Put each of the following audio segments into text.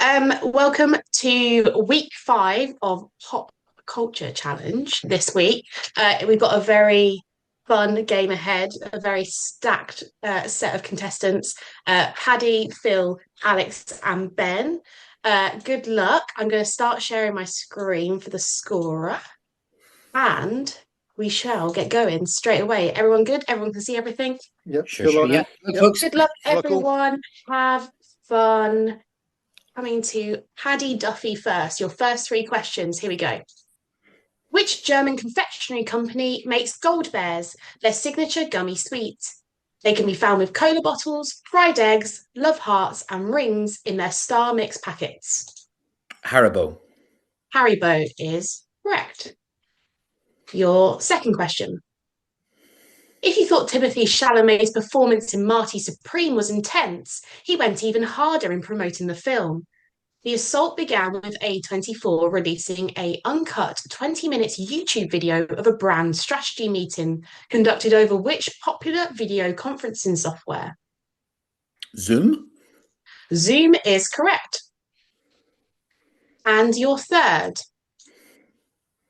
Welcome to week 5 of Pop Culture Challenge this week. We've got a very fun game ahead, a very stacked set of contestants. Paddy, Phil, Alex, and Ben. Good luck. I'm going to start sharing my screen for the scorer, and we shall get going straight away. Everyone good? Everyone can see everything? Yep. Sure. Yeah. Yep. Folks. Good luck, Good luck all. everyone. Have fun. Coming to Paddy Duffy first. Your first 3 questions. Here we go. Which German confectionery company makes Gold Bears, their signature gummy sweet? They can be found with cola bottles, fried eggs, love hearts, and rings in their Star Mix packets. Haribo. Haribo is correct. Your second question. If you thought Timothée Chalamet's performance in Marty Supreme was intense, he went even harder in promoting the film. The assault began with A24 releasing a uncut 20 minutes YouTube video of a brand strategy meeting conducted over which popular video conferencing software? Zoom. Zoom is correct. And your third.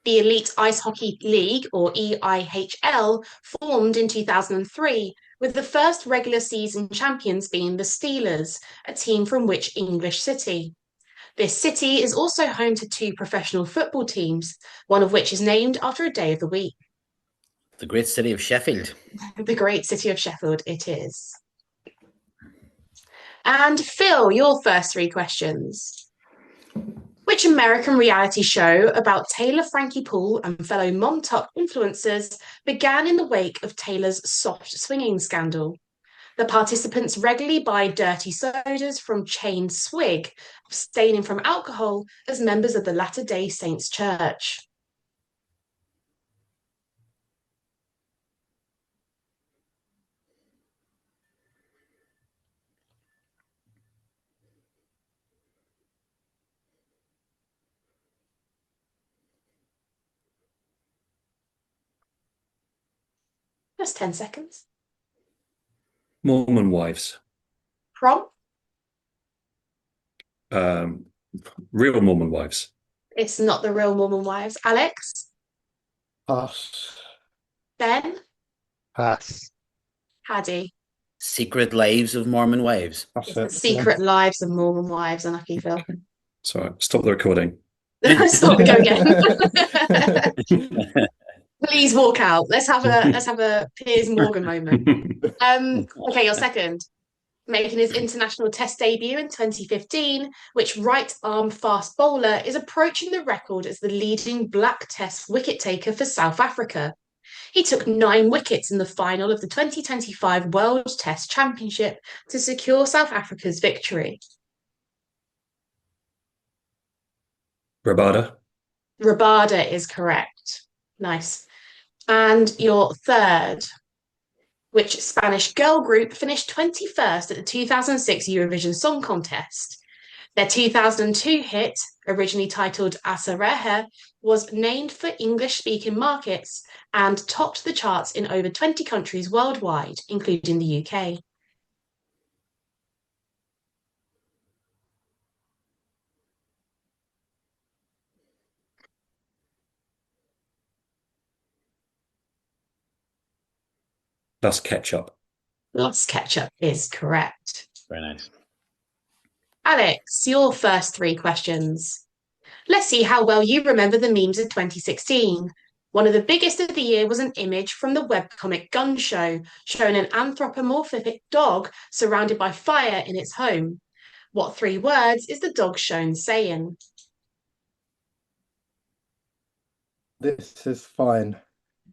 The Elite Ice Hockey League, or EIHL, formed in 2003, with the first regular season champions being the Steelers, a team from which English city? This city is also home to 2 professional football teams, one of which is named after a day of the week. The great city of Sheffield. The great city of Sheffield, it is. And Phil, your first 3 questions. Which American reality show about Taylor Frankie Poole and fellow Mom Tuck influencers began in the wake of Taylor's soft swinging scandal? The participants regularly buy dirty sodas from chain Swig, abstaining from alcohol as members of the Latter-day Saints Church. Just 10 seconds. Mormon wives. Prom? Real Mormon wives. It's not the real Mormon wives. Alex? Pass. Ben? Pass. Paddy? Secret Lives of Mormon Wives. It's the Secret Lives of Mormon Wives, unlucky Phil. Sorry, stop the recording. Stop, go again. Please walk out. Let's have a Piers Morgan moment. Okay, your second. Making his international test debut in 2015, which right arm fast bowler is approaching the record as the leading black test wicket taker for South Africa. He took 9 wickets in the final of the 2025 World Test Championship to secure South Africa's victory. Rabada. Rabada is correct. Nice. And your third. Which Spanish girl group finished 21st at the 2006 Eurovision Song Contest? Their 2002 hit, originally titled Asareja, was named for English-speaking markets and topped the charts in over 20 countries worldwide, including the UK. That's ketchup. Lost Ketchup is correct. Very nice. Alex, your first 3 questions. Let's see how well you remember the memes of 2016. One of the biggest of the year was an image from the webcomic Gun Show, showing an anthropomorphic dog surrounded by fire in its home. What 3 words is the dog shown saying? This is fine.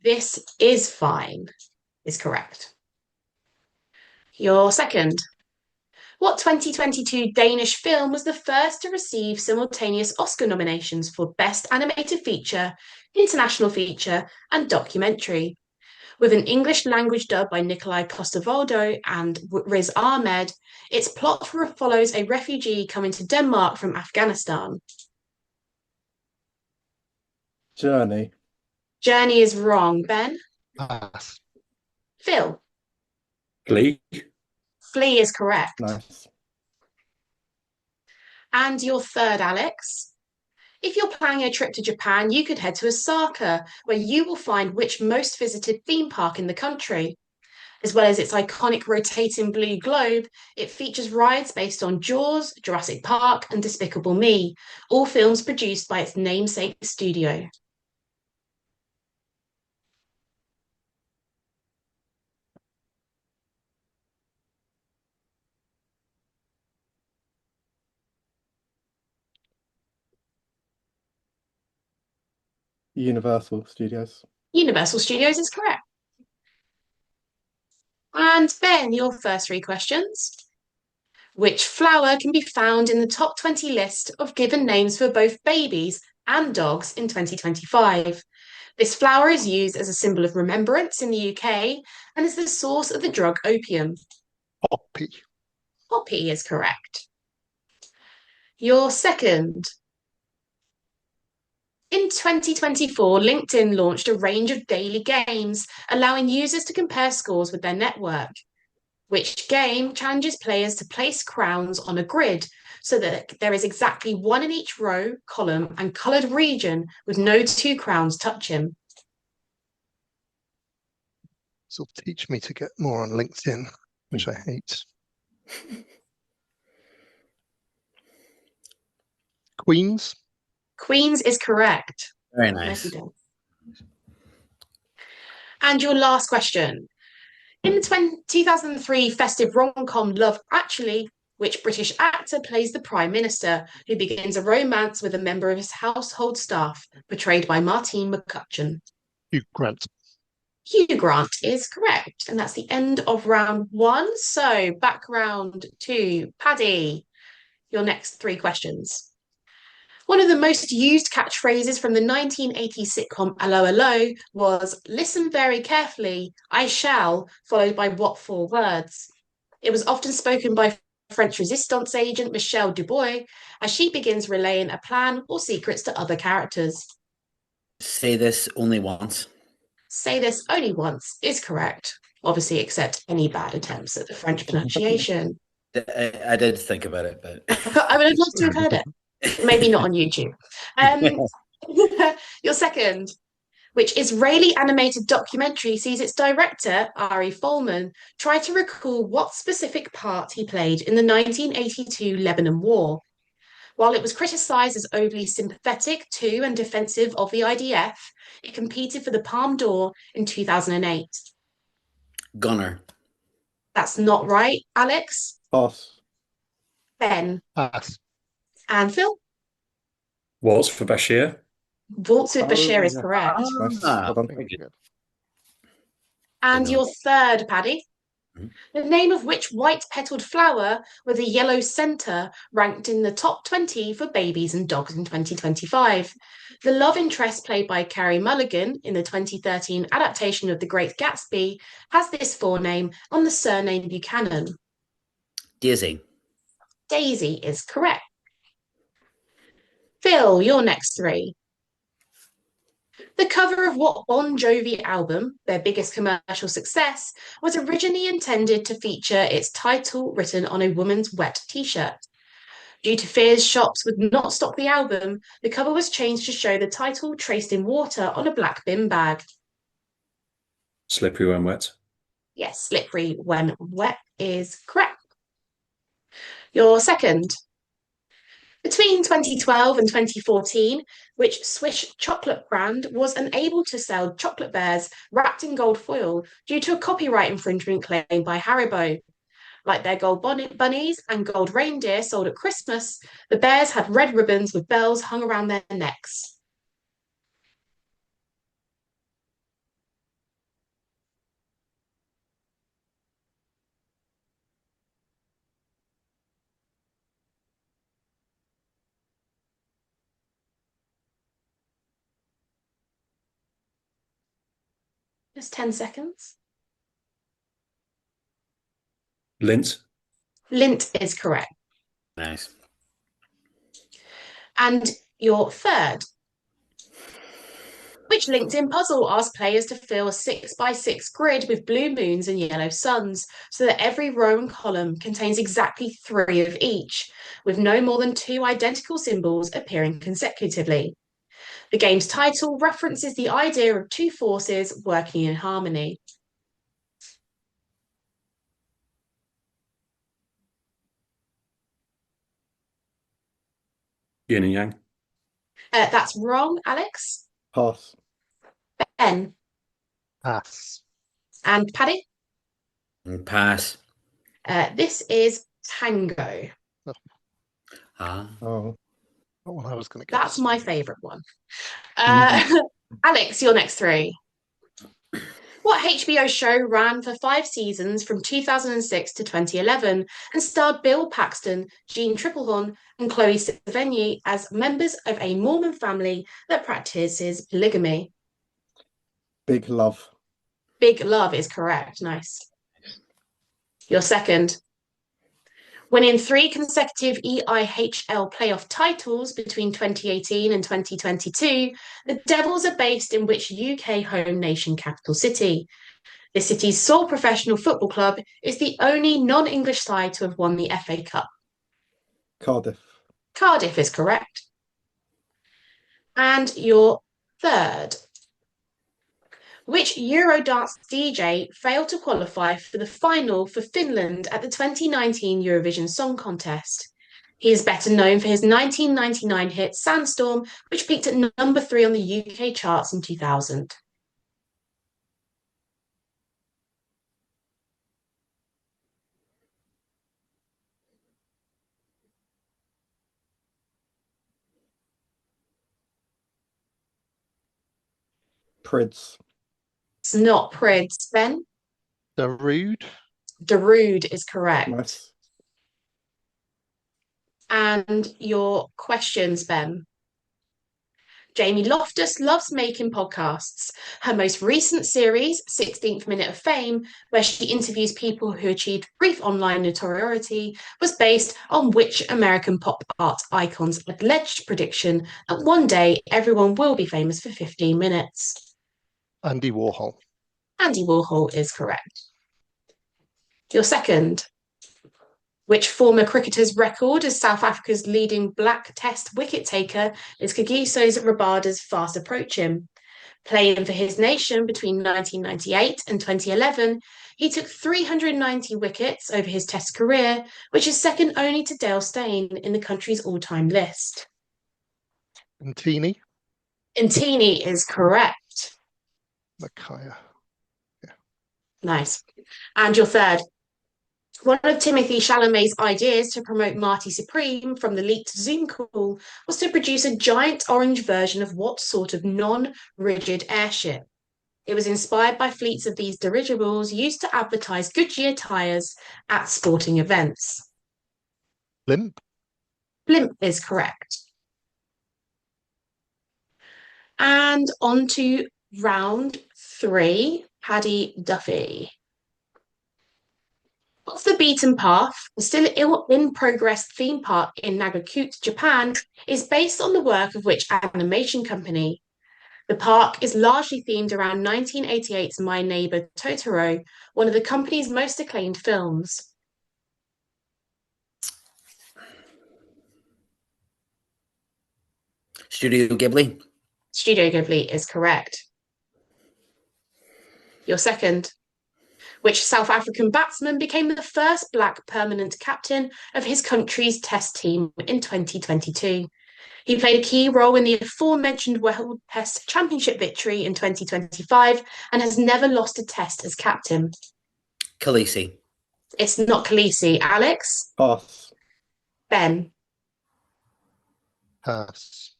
This is fine is correct. Your second. What 2022 Danish film was the first to receive simultaneous Oscar nominations for Best Animated Feature, International Feature, and Documentary? With an English language dub by Nikolai Coster-Waldau and Riz Ahmed, its plot follows a refugee coming to Denmark from Afghanistan. Journey. Journey is wrong. Ben? Pass. Phil? Glee. Flea is correct. Nice. And your third, Alex. If you're planning a trip to Japan, you could head to Osaka, where you will find which most visited theme park in the country. As well as its iconic rotating blue globe, it features rides based on Jaws, Jurassic Park, and Despicable Me, all films produced by its namesake studio. Universal Studios. Universal Studios is correct. And Ben, your first three questions. Which flower can be found in the top 20 list of given names for both babies and dogs in 2025? This flower is used as a symbol of remembrance in the UK and is the source of the drug opium. Poppy. Poppy is correct. Your second. In 2024, LinkedIn launched a range of daily games, allowing users to compare scores with their network. Which game challenges players to place crowns on a grid so that there is exactly one in each row, column, and coloured region with no two crowns touching? Sort of teach me to get more on LinkedIn, which I hate. Queens. Queens is correct. Very Nicely nice. done. And your last question. In the 2003 festive rom-com Love Actually, which British actor plays the Prime Minister, who begins a romance with a member of his household staff, portrayed by Martine McCutcheon? Hugh Grant. Hugh Grant is correct. And that's the end of round one. So back round to Paddy. Your next three questions. One of the most used catchphrases from the 1980s sitcom Allo Allo was "Listen very carefully, I shall," followed by what four words? It was often spoken by French resistance agent Michelle Dubois as she begins relaying a plan or secrets to other characters. Say this only once. Say this only once is correct, obviously, except any bad attempts at the French pronunciation. I did think about it, but I would have loved to have heard it. Maybe not on YouTube. Your second, which Israeli animated documentary sees its director, Ari Folman, try to recall what specific part he played in the 1982 Lebanon War. While it was criticised as overly sympathetic to and defensive of the IDF, it competed for the Palme d'Or in 2008. Gunner. That's not right, Alex. Pass. Ben. Pass. And Phil. Waltz for Bashir. Waltz with Bashir is yeah. correct. Nice. Ah, Well done. very good. And Good your third, Paddy. Mhm. The name of which white-petaled flower with a yellow centre ranked in the top 20 for babies and dogs in 2025. The love interest played by Carey Mulligan in the 2013 adaptation of The Great Gatsby has this forename on the surname Buchanan. Daisy. Daisy is correct. Phil, your next three. The cover of what Bon Jovi album, their biggest commercial success, was originally intended to feature its title written on a woman's wet t-shirt. Due to fears shops would not stock the album, the cover was changed to show the title traced in water on a black bin bag. Slippery when wet. Yes, slippery when wet is correct. Your second. Between 2012 and 2014, which Swiss chocolate brand was unable to sell chocolate bears wrapped in gold foil due to a copyright infringement claim by Haribo. Like their gold bunnies and gold reindeer sold at Christmas, the bears had red ribbons with bells hung around their necks. Just 10 seconds. Lint. Lint is correct. Nice. And your third. Which LinkedIn puzzle asks players to fill a 6x6 grid with blue moons and yellow suns so that every row and column contains exactly 3 of each, with no more than 2 identical symbols appearing consecutively? The game's title references the idea of 2 forces working in harmony. Yin and Yang. That's wrong, Alex. Pass. Ben. Pass. And Paddy? Pass. This is Tango. Ah. Oh. Not one I was going to guess. That's my favourite one. Alex, your next 3. What HBO show ran for 5 seasons from 2006 to 2011 and starred Bill Paxton, Jean Tripplehorn, and Chloe Sevigny as members of a Mormon family that practices polygamy? Big Love. Big Love is correct. Nice. Your second. Winning 3 consecutive EIHL playoff titles between 2018 and 2022, the Devils are based in which UK home nation capital city? The city's sole professional football club is the only non-English side to have won the FA Cup. Cardiff. Cardiff is correct. And your third. Which Eurodance DJ failed to qualify for the final for Finland at the 2019 Eurovision Song Contest? He is better known for his 1999 hit Sandstorm, which peaked at number 3 on the UK charts in 2000. Prids. It's not Prids, Ben. Darude. Darude is correct. Nice. And your questions, Ben. Jamie Loftus loves making podcasts. Her most recent series, 16th Minute of Fame, where she interviews people who achieved brief online notoriety, was based on which American pop art icon's alleged prediction that one day everyone will be famous for 15 minutes. Andy Warhol. Andy Warhol is correct. Your second. Which former cricketer's record as South Africa's leading black test wicket taker is Kagiso's Rabada's fast approaching? Playing for his nation between 1998 and 2011, he took 390 wickets over his test career, which is second only to Dale Steyn in the country's all-time list. Ntini. Ntini is correct. Makaya. Nice. And your third. One of Timothy Chalamet's ideas to promote Marty Supreme from the leaked Zoom call was to produce a giant orange version of what sort of non-rigid airship? It was inspired by fleets of these dirigibles used to advertise Goodyear tyres at sporting events. Blimp. Blimp is correct. And on to round 3, Paddy Duffy. Off the Beaten Path, the still in progress theme park in Nagakute, Japan, is based on the work of which animation company? The park is largely themed around 1988's My Neighbor Totoro, one of the company's most acclaimed films. Studio Ghibli. Studio Ghibli is correct. Your second. Which South African batsman became the first black permanent captain of his country's test team in 2022? He played a key role in the aforementioned World Test Championship victory in 2025 and has never lost a test as captain. Khaleesi. It's not Khaleesi. Alex? Pass. Ben? Pass.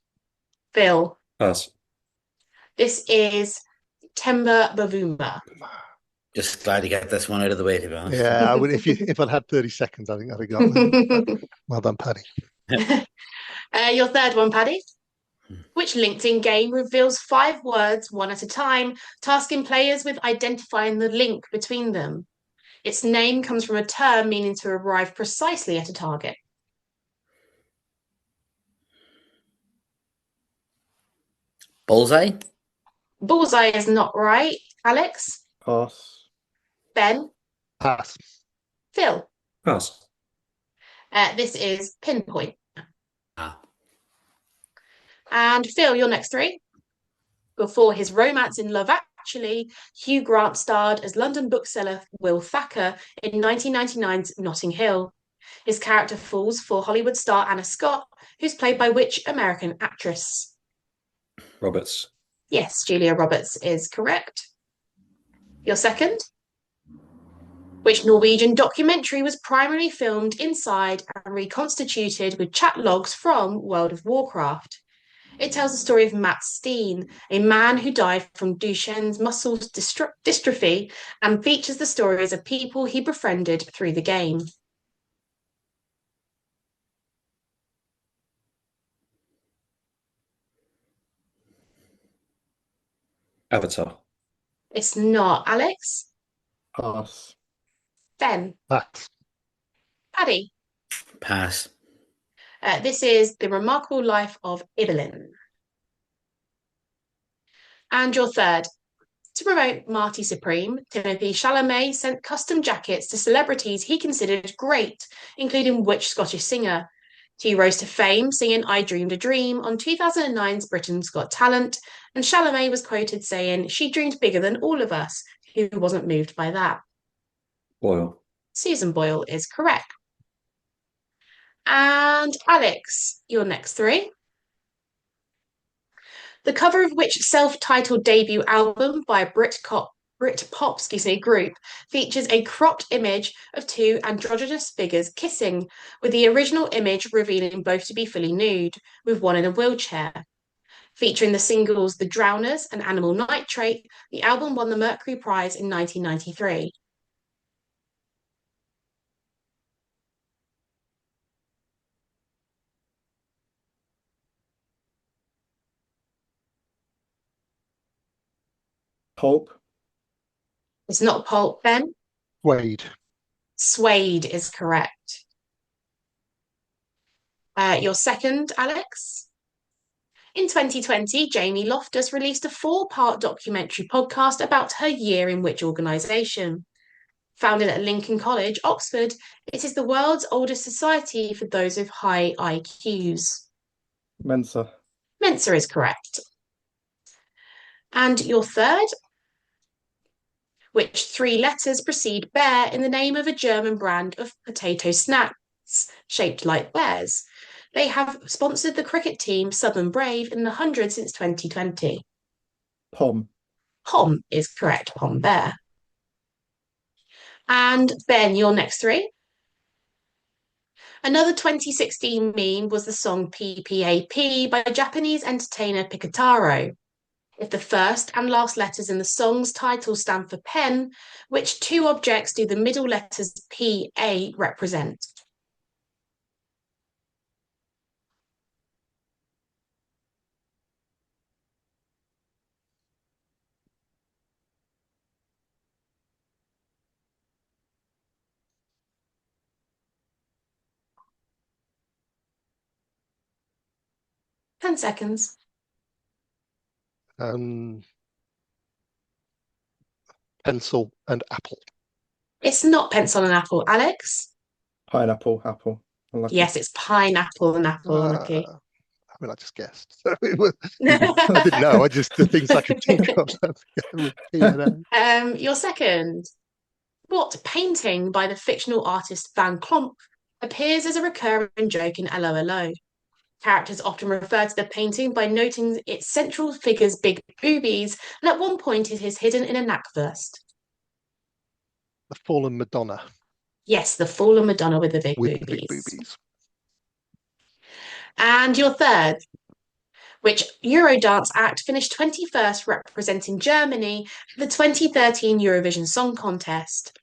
Phil? Pass. This is Temba Bavuma. Just glad to get this one out of the way, to be honest. Yeah, I would if I'd had 30 seconds, I think I'd have got that. Well done, Paddy. Your third one, Paddy. Which LinkedIn game reveals 5 words one at a time, tasking players with identifying the link between them? Its name comes from a term meaning to arrive precisely at a target. Bullseye. Bullseye is not right. Alex? Pass. Ben? Pass. Phil? Pass. This is Pinpoint. Ah. And Phil, your next three. Before his romance in Love Actually, Hugh Grant starred as London bookseller Will Thacker in 1999's Notting Hill. His character falls for Hollywood star Anna Scott, who's played by which American actress? Roberts. Yes, Julia Roberts is correct. Your second? Which Norwegian documentary was primarily filmed inside and reconstituted with chat logs from World of Warcraft? It tells the story of Matt Steen, a man who died from Duchenne's muscle dystrophy, and features the stories of people he befriended through the game. Avatar. It's not. Alex? Pass. Ben? Pass. Paddy? Pass. This is The Remarkable Life of Ibelin. And your third. To promote Marty Supreme, Timothy Chalamet sent custom jackets to celebrities he considered great, including which Scottish singer? He rose to fame singing I Dreamed a Dream on 2009's Britain's Got Talent, and Chalamet was quoted saying, "She dreamed bigger than all of us." Who wasn't moved by that? Boyle. Susan Boyle is correct. And Alex, your next three. The cover of which self-titled debut album by a Britpop group features a cropped image of two androgynous figures kissing, with the original image revealing both to be fully nude, with one in a wheelchair. Featuring the singles The Drowners and Animal Nitrate, the album won the Mercury Prize in 1993. Pulp. It's not Pulp, Ben. Wade. Suede is correct. Your second, Alex? In 2020, Jamie Loftus released a 4-part documentary podcast about her year in which organisation? Founded at Lincoln College, Oxford, it is the world's oldest society for those with high IQs. Mensa. Mensa is correct. And your third? Which 3 letters precede bear in the name of a German brand of potato snacks shaped like bears? They have sponsored the cricket team Southern Brave in the 100 since 2020. Pom. Pom is correct, Pom Bear. And Ben, your next three. Another 2016 meme was the song PPAP by Japanese entertainer Pikataro. If the first and last letters in the song's title stand for pen, which 2 objects do the middle letters PA represent? Ten seconds. Pencil and apple. It's not pencil and apple, Alex. Pineapple. Apple. Unlucky. Yes, it's pineapple and apple. Unlucky. I mean, I just guessed. I didn't know. I just the things I could think of. Your second. What painting by the fictional artist Van Klomp appears as a recurring joke in LOLO? Characters often refer to the painting by noting its central figure's big boobies, and at one point it is hidden in a knackvurst. The Fallen Madonna. Yes, the fallen Madonna with the big with boobies. the big boobies. And your third, which Eurodance act finished 21st representing Germany at the 2013 Eurovision Song Contest.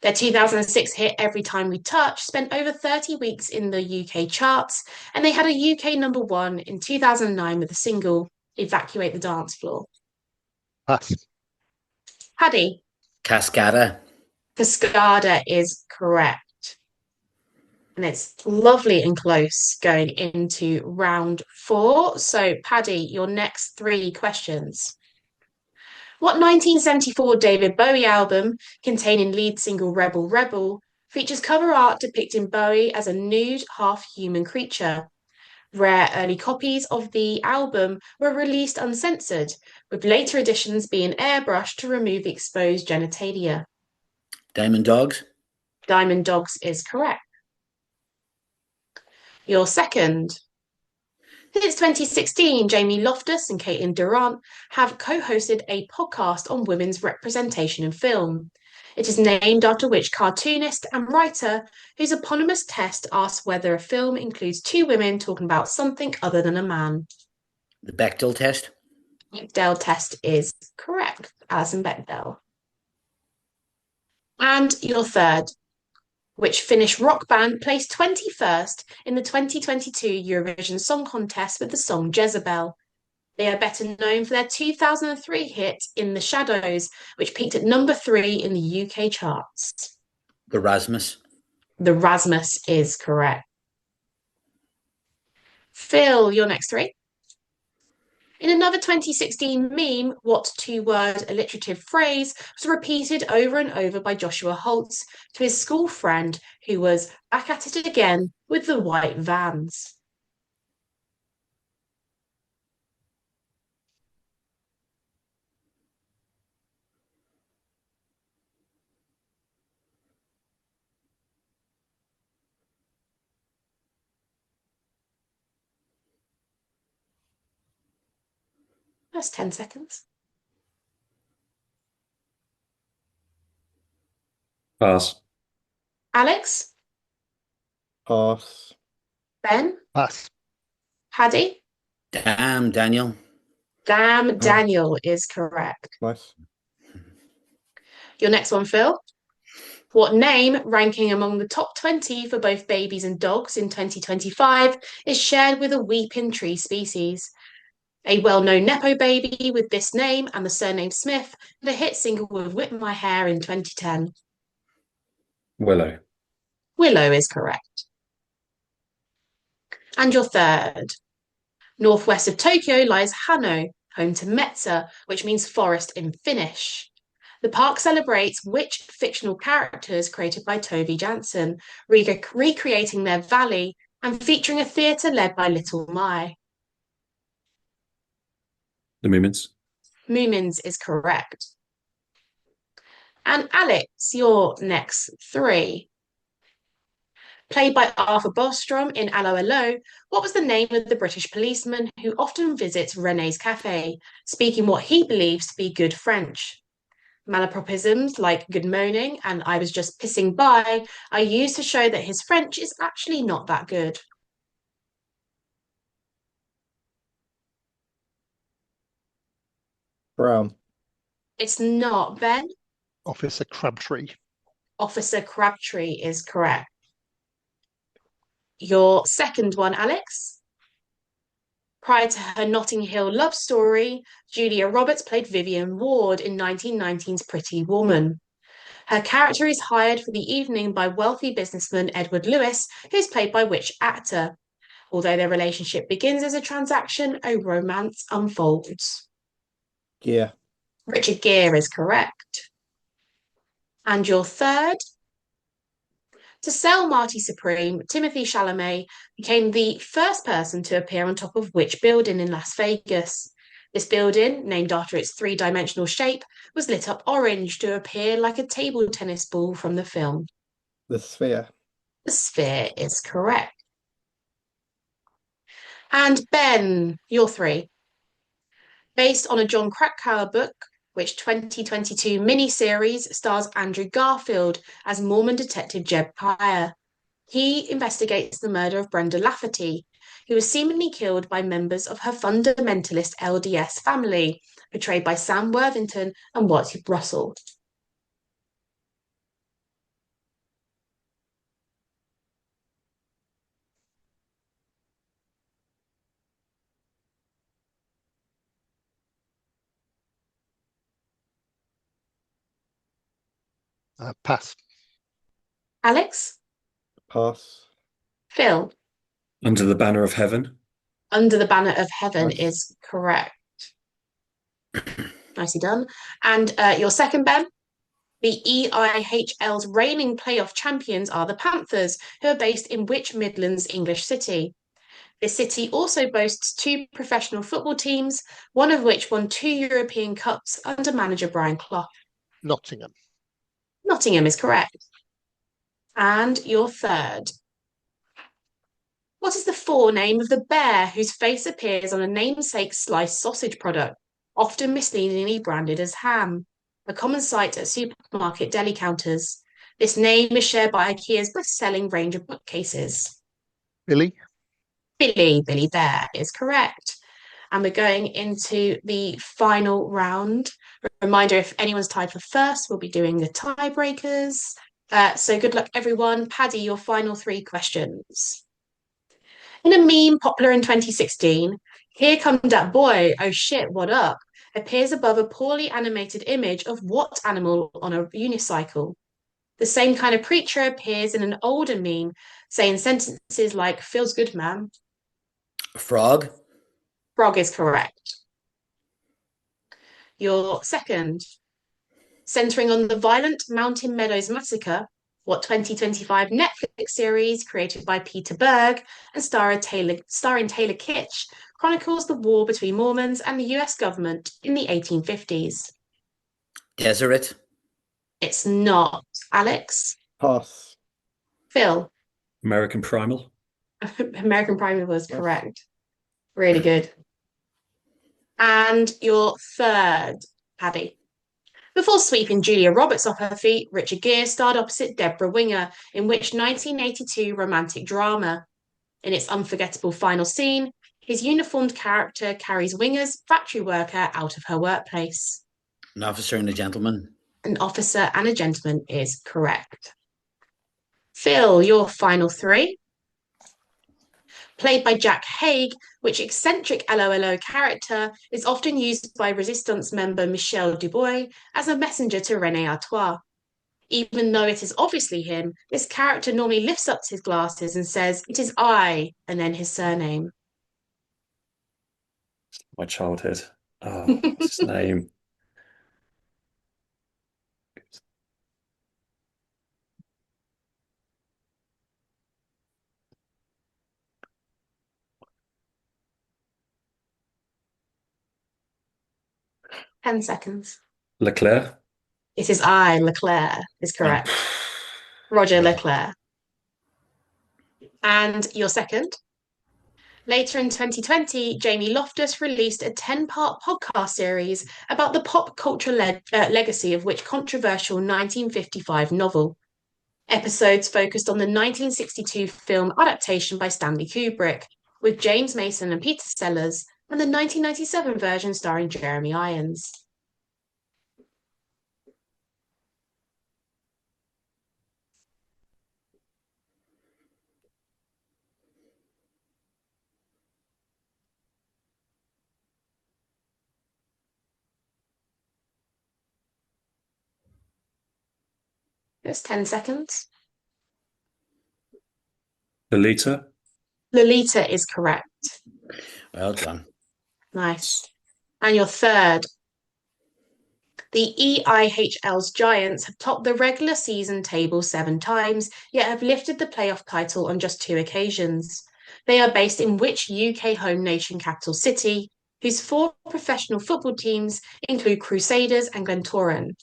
Their 2006 hit Every Time We Touch spent over 30 weeks in the UK charts, and they had a UK #1 in 2009 with the single Evacuate the Dance Floor. Pass. Paddy? Cascada. Cascada is correct. And it's lovely and close going into round 4. So, Paddy, your next 3 questions. What 1974 David Bowie album, containing lead single Rebel Rebel, features cover art depicting Bowie as a nude, half-human creature? Rare early copies of the album were released uncensored, with later editions being airbrushed to remove the exposed genitalia. Diamond Dogs. Diamond Dogs is correct. Your second. Since 2016, Jamie Loftus and Caitlin Durant have co-hosted a podcast on women's representation in film. It is named after which cartoonist and writer whose eponymous test asks whether a film includes two women talking about something other than a man. The Bechdel test. Bechdel test is correct. Alison Bechdel. And your third. Which Finnish rock band placed 21st in the 2022 Eurovision Song Contest with the song Jezebel? They are better known for their 2003 hit In the Shadows, which peaked at number 3 in the UK charts. The Rasmus. The Rasmus is correct. Phil, your next three. In another 2016 meme, what two-word alliterative phrase was repeated over and over by Joshua Holtz to his school friend who was back at it again with the white vans? That's 10 seconds. Pass. Alex? Pass. Ben? Pass. Paddy? Damn, Daniel. Damn, Daniel is correct. Nice. Your next one, Phil. What name, ranking among the top 20 for both babies and dogs in 2025, is shared with a weeping tree species? A well-known Nepo baby with this name and the surname Smith had a hit single with Whip My Hair in 2010. Willow. Willow is correct. And your third. Northwest of Tokyo lies Hano, home to Metsä, which means forest in Finnish. The park celebrates which fictional characters created by Tove Jansson, recreating their valley and featuring a theatre led by Little Mai. The Moomins. Moomins is correct. And Alex, your next three. Played by Arthur Bostrom in Allo Allo, what was the name of the British policeman who often visits René's cafe, speaking what he believes to be good French? Malapropisms like good morning and I was just pissing by are used to show that his French is actually not that good. Brown. It's not, Ben. Officer Crabtree. Officer Crabtree is correct. Your second one, Alex. Prior to her Notting Hill love story, Julia Roberts played Vivian Ward in 1919's Pretty Woman. Her character is hired for the evening by wealthy businessman Edward Lewis, who's played by which actor? Although their relationship begins as a transaction, a romance unfolds. Yeah. Richard Gere is correct. And your third? To sell Marty Supreme, Timothy Chalamet became the first person to appear on top of which building in Las Vegas? This building, named after its three-dimensional shape, was lit up orange to appear like a table tennis ball from the film. The Sphere. The Sphere is correct. And Ben, your three. Based on a John Krakauer book, which 2022 miniseries stars Andrew Garfield as Mormon detective Jeb Pryor. He investigates the murder of Brenda Lafferty, who was seemingly killed by members of her fundamentalist LDS family, portrayed by Sam Worthington and Watty Russell. Pass. Alex? Pass. Phil? Under the Banner of Heaven. Under the Banner of Heaven Nice. is correct. Nicely done. And your second, Ben? The EIHL's reigning playoff champions are the Panthers, who are based in which Midlands English city? This city also boasts two professional football teams, one of which won 2 European Cups under manager Brian Clough. Nottingham. Nottingham is correct. And your third. What is the forename of the bear whose face appears on a namesake sliced sausage product, often misleadingly branded as ham, a common sight at supermarket deli counters? This name is shared by IKEA's best-selling range of bookcases. Billy. Billy Bear is correct. And we're going into the final round. Reminder, if anyone's tied for first, we'll be doing the tiebreakers. So good luck, everyone. Paddy, your final 3 questions. In a meme popular in 2016, "Here comes that boy, oh shit, what up?" appears above a poorly animated image of what animal on a unicycle? The same kind of preacher appears in an older meme, saying sentences like, "Feels good, man." Frog. Frog is correct. Your second. Centering on the violent Mountain Meadows massacre, what 2025 Netflix series created by Peter Berg and starring Taylor Kitsch chronicles the war between Mormons and the US government in the 1850s? Deseret. It's not. Alex? Pass. Phil? American Primal. American Primal was correct. Really good. And your third, Paddy. Before sweeping Julia Roberts off her feet, Richard Gere starred opposite Deborah Winger in which 1982 romantic drama? In its unforgettable final scene, his uniformed character carries Winger's factory worker out of her workplace. An Officer and a Gentleman. An Officer and a Gentleman is correct. Phil, your final 3. Played by Jack Haig, which eccentric LOLO character is often used by Resistance member Michel Dubois as a messenger to René Artois. Even though it is obviously him, this character normally lifts up his glasses and says, "It is I," and then his surname. My childhood. Oh, what's his name? 10 seconds. Leclerc. It is I, Leclerc, is correct. Roger Leclerc. And your second? Later in 2020, Jamie Loftus released a 10-part podcast series about the pop culture legacy of which controversial 1955 novel. Episodes focused on the 1962 film adaptation by Stanley Kubrick, with James Mason and Peter Sellers, and the 1997 version starring Jeremy Irons. It's 10 seconds. Lolita. Lolita is correct. Well done. Nice. And your third. The EIHL's Giants have topped the regular season table 7 times, yet have lifted the playoff title on just 2 occasions. They are based in which UK home nation capital city, whose 4 professional football teams include Crusaders and Glentoran?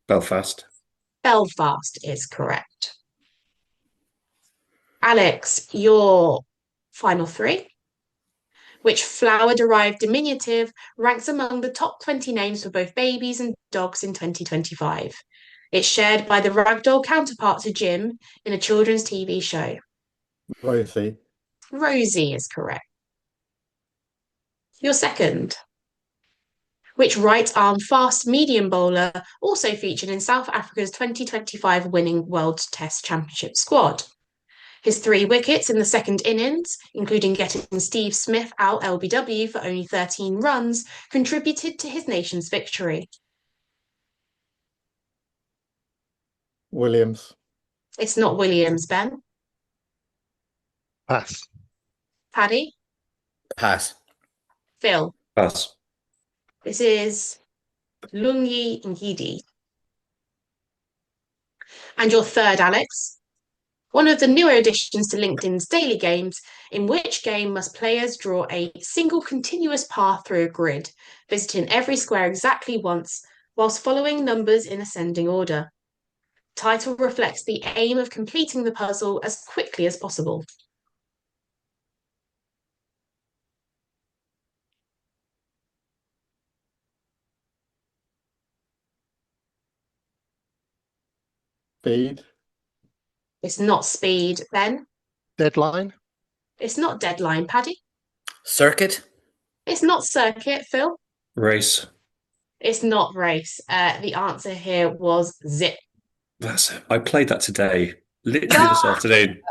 Belfast. Belfast is correct. Alex, your final 3. Which flower-derived diminutive ranks among the top 20 names for both babies and dogs in 2025? It's shared by the ragdoll counterpart to Jim in a children's TV show. Rosie. Rosie is correct. Your second. Which right-arm fast-medium bowler also featured in South Africa's 2025 winning World Test Championship squad? His 3 wickets in the second innings, including getting Steve Smith out LBW for only 13 runs, contributed to his nation's victory. Williams. It's not Williams, Ben. Pass. Paddy? Pass. Phil? Pass. This is Lungi Ngidi. And your third, Alex. One of the newer additions to LinkedIn's daily games, in which game must players draw a single continuous path through a grid, visiting every square exactly once, whilst following numbers in ascending order. Title reflects the aim of completing the puzzle as quickly as possible. Speed. It's not Speed, Ben. Deadline. It's not Deadline, Paddy. Circuit. It's not Circuit, Phil. Race. It's not Race. The answer here was Zip. That's it. I played that today, literally this afternoon.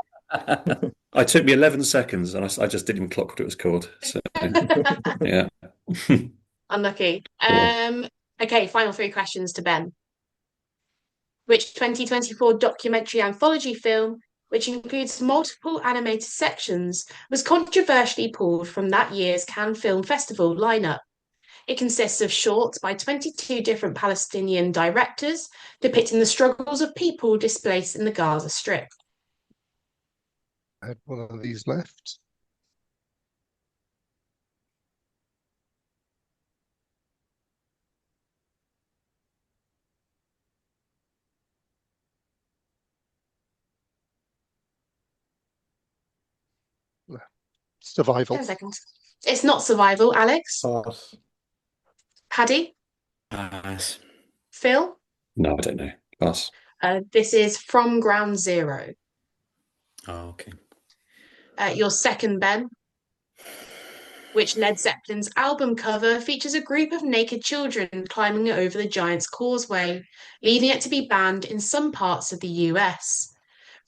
It took me 11 seconds and I just didn't even clock what it was called. So, yeah. Unlucky. Cool. Okay, final three questions to Ben. Which 2024 documentary anthology film, which includes multiple animated sections, was controversially pulled from that year's Cannes Film Festival lineup? It consists of shorts by 22 different Palestinian directors depicting the struggles of people displaced in the Gaza Strip. I had one of these left. Survival. 10 seconds. It's not Survival, Alex. Pass. Paddy? Pass. Phil? No, I don't know. Pass. This is From Ground Zero. Oh, okay. Your second, Ben. Which Led Zeppelin's album cover features a group of naked children climbing over the Giant's Causeway, leaving it to be banned in some parts of the US.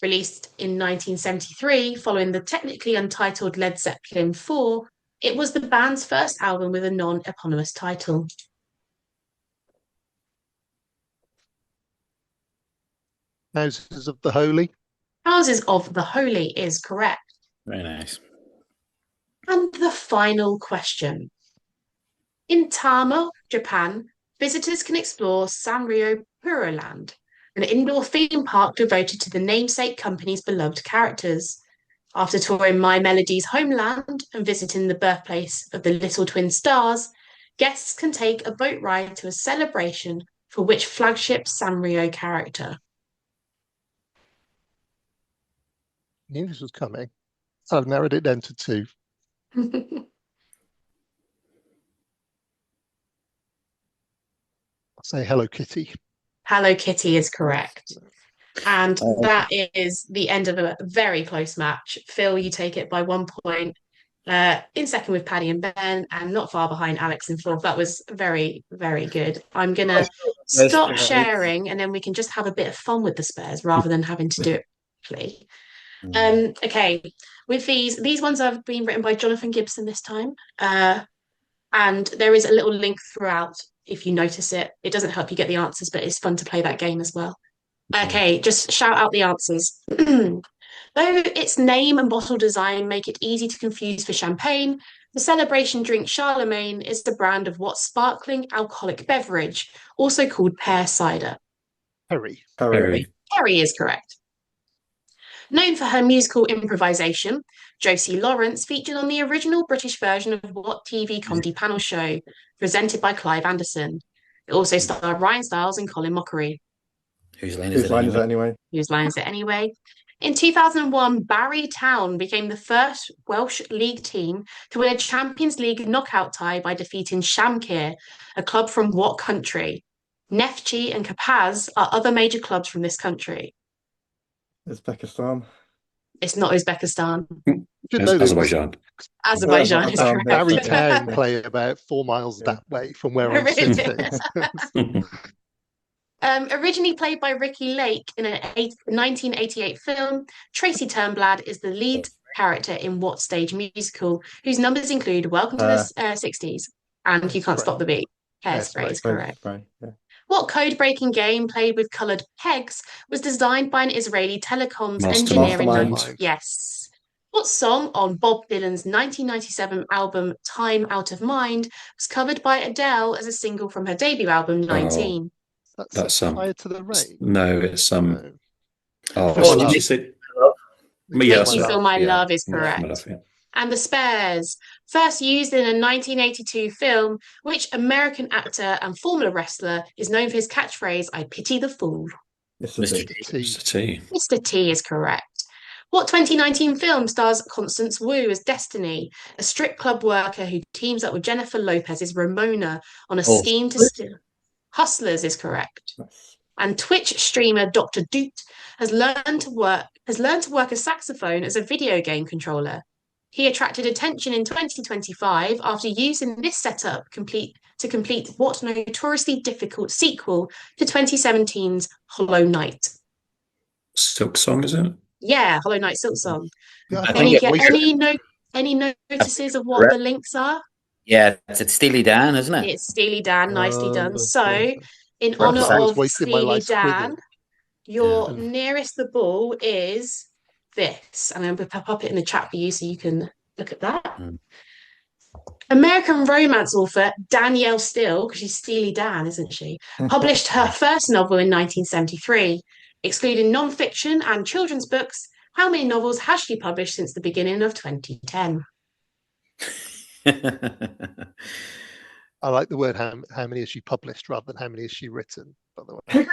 Released in 1973, following the technically untitled Led Zeppelin 4, it was the band's first album with a non-eponymous title. Houses of the Holy. Houses of the Holy is correct. Very nice. And the final question. In Tama, Japan, visitors can explore Sanrio Puroland, an indoor theme park devoted to the namesake company's beloved characters. After touring My Melody's homeland and visiting the birthplace of the Little Twin Stars, guests can take a boat ride to a celebration for which flagship Sanrio character? Knew this was coming. I've narrowed it down to two. I'll say Hello Kitty. Hello Kitty is correct. And that is the end of a very close match. Phil, you take it by 1 point. In second with Paddy and Ben, and not far behind Alex in fourth. That was very, very good. I'm going to stop sharing and then we can just have a bit of fun with the spares rather than having to do it quickly. Okay, with these ones have been written by Jonathan Gibson this time. And there is a little link throughout if you notice it. It doesn't help you get the answers, but it's fun to play that game as well. Okay, just shout out the answers. Though its name and bottle design make it easy to confuse for champagne, the celebration drink Charlemagne is the brand of what sparkling alcoholic beverage, also called pear cider? Perry. Perry. Perry is correct. Known for her musical improvisation, Josie Lawrence featured on the original British version of What TV Comedy Panel Show, presented by Clive Anderson. It also starred Ryan Stiles and Colin Mockery. Whose line is Whose it line is it anyway? anyway? Whose line is it anyway? In 2001, Barry Town became the first Welsh League team to win a Champions League knockout tie by defeating Shamkir, a club from what country? Neftchi and Kapaz are other major clubs from this country. Uzbekistan. It's not Uzbekistan. Should know this. Azerbaijan. Azerbaijan is Azerbaijan. correct. Barry Town play about 4 miles that way from where I'm Really? sitting. Originally played by Ricky Lake in a 1988 film, Tracy Turnblad is the lead character in what stage musical, whose numbers include Welcome to the 60s and You Can't Stop the Beat. Hairspray is correct. Yeah. What code-breaking game played with coloured pegs was designed by an Israeli telecoms Mastermind. engineering? Mastermind. Yes. What song on Bob Dylan's 1997 album Time Out of Mind was covered by Adele as a single from her debut album 19? That's Tied to the Rain. No, it's No. Oh, Feel My did Love. you say? Make Yeah, Make that's You it. Feel My Yeah. Love is Make You Feel My correct. Love, yeah. And The Spares, first used in a 1982 film, which American actor and Formula wrestler is known for his catchphrase, I pity the fool? Mr. Mr. T. T. Mr. T. Mr. T is correct. What 2019 film stars Constance Wu as Destiny, a strip club worker who teams up with Jennifer Lopez's Ramona on a Oh, scheme to steal? Hustlers is correct. Nice. And Twitch streamer Dr. Doot has learned to work a saxophone as a video game controller. He attracted attention in 2025 after using this setup to complete what notoriously difficult sequel to 2017's Hollow Knight. Silk Song, is it? Yeah, Hollow Knight Silk Song. Yeah, I think Any notices of what the links are? Yeah, it's Steely Dan, isn't it? It's Steely Dan, nicely done. So, okay. in Well, honor I was of wasting my Steely life Dan, squiggling. your Yeah. nearest the ball is this. And I'm going to pop it in the chat for you so you can look at that. Mm. American romance author Danielle Steele, because she's Steely Dan, isn't she, published her first novel in 1973. Excluding non-fiction and children's books, how many novels has she published since the beginning of 2010? I like the word how many has she published rather than how many has she written, by the way.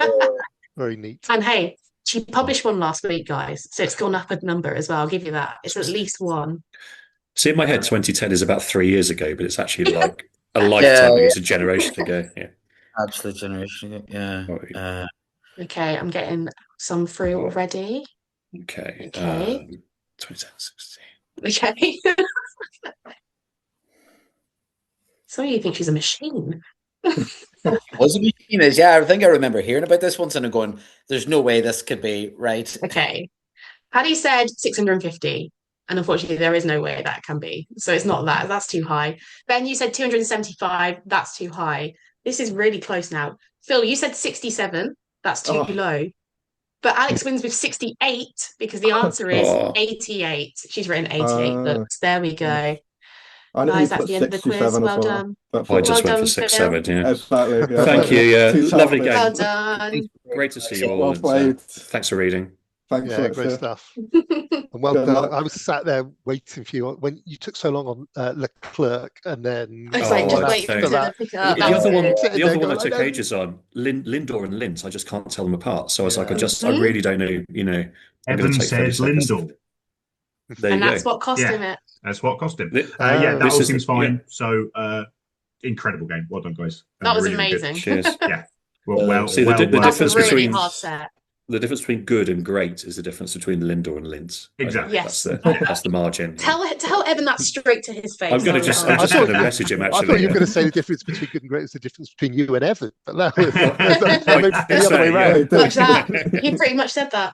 So, very neat. And hey, she published one last week, guys. So it's gone up a number as well. I'll give you that. It's at least one. See, in my head, 2010 is about 3 years ago, but it's actually like a lifetime ago. It's a generation ago. Yeah. Actually, generation. Yeah. Okay, I'm getting some through already. Okay. Okay. 2010, 16. Okay. Some of you think she's a machine. Was it machine? Yeah, I think I remember hearing about this once and I'm going, there's no way this could be right. Okay. Paddy said 650. And unfortunately, there is no way that can be. So it's not that. That's too high. Ben, you said 275. That's too high. This is really close now. Phil, you said 67. That's too low. But Alex wins with 68 because the answer is 88. She's written 88 books. There we go. I know Guys, you that's put the end of the quiz. 67 Well as well. done. That's I just Well went done, for 6, Phil. 7. Yeah. Exactly. Yeah. Thank you. Yeah. Too Lovely selfish. game. Well done. Great to see you all. Well and, played. thanks for reading. Thanks Yeah, for it, great Phil. stuff. And well Good done. luck. I was sat there waiting for you when you took so long on Leclerc, and then It's like, just I wait don't- for to pick it up. The That was other one, it. the other one I Go, took I know. ages on, Lindor and Linz. I just can't tell them apart. So I was like, I Mhm. really don't know. You know, I'm going Evan to take 30 says seconds. Lindor. There And you that's go. what cost Yeah. him it. That's what cost him. Th- Yeah, that this all is- seems fine. So, incredible game. Well done, guys. That was Really, really good. amazing. Cheers. Well, See, the well di- the worth That's a difference it. really between- hard set. The difference between good and great is the difference between Lindor and Linz. Exactly. Yes. That's the margin. Tell Evan that straight to his face. I'm going to all just, the I'm time. just going to message him. I Actually, thought you were going to say the difference between good and great is the difference between you and Evan, but no, it's the other way around. Watch that. He pretty much said that.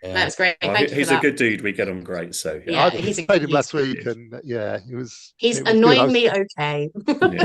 That's great. Well, Thank you he's for a that. good dude. We get on great. So Yeah, I he's played him he's- last week, and yeah, he was. He's it was good. I was- annoyingly okay. yeah.